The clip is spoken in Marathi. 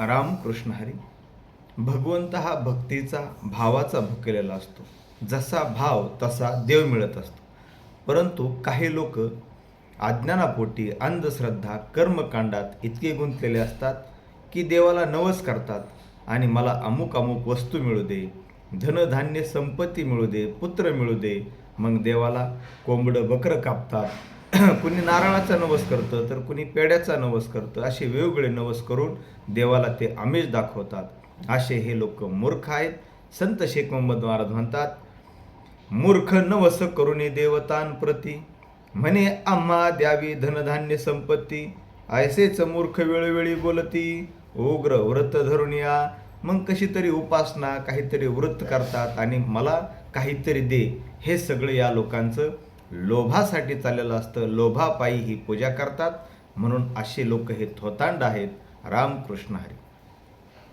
रामकृष्ण हरी. भगवंत हा भक्तीचा भावाचा भुकेलेला असतो. जसा भाव तसा देव मिळत असतो. परंतु काही लोक अज्ञानापोटी अंधश्रद्धा कर्मकांडात इतके गुंतलेले असतात की देवाला नवस करतात आणि मला अमुक अमुक वस्तू मिळू दे, धनधान्य संपत्ती मिळू दे, पुत्र मिळू दे. मग देवाला कोंबडं बकरं कापतात. कुणी नारळाचा नवस करतं तर कुणी पेड्याचा नवस करतं. असे वेगवेगळे नवस करून देवाला ते आमिष दाखवतात. असे हे लोक मूर्ख आहेत. संत शेख मोहम्मद महाराज म्हणतात, मूर्ख नवस करुणी देवतान प्रती, म्हणे आम्हा द्यावी धनधान्य संपत्ती. ऐसेच मूर्ख वेळोवेळी बोलती, उग्र व्रत धरून या. मग कशी तरी उपासना काहीतरी व्रत करतात आणि मला काहीतरी दे. हे सगळं या लोकांचं लोभासाठी चाललेलं असतं. लोभापायी ही पूजा करतात. म्हणून असे लोक हे थोतांड आहेत. रामकृष्ण हरी.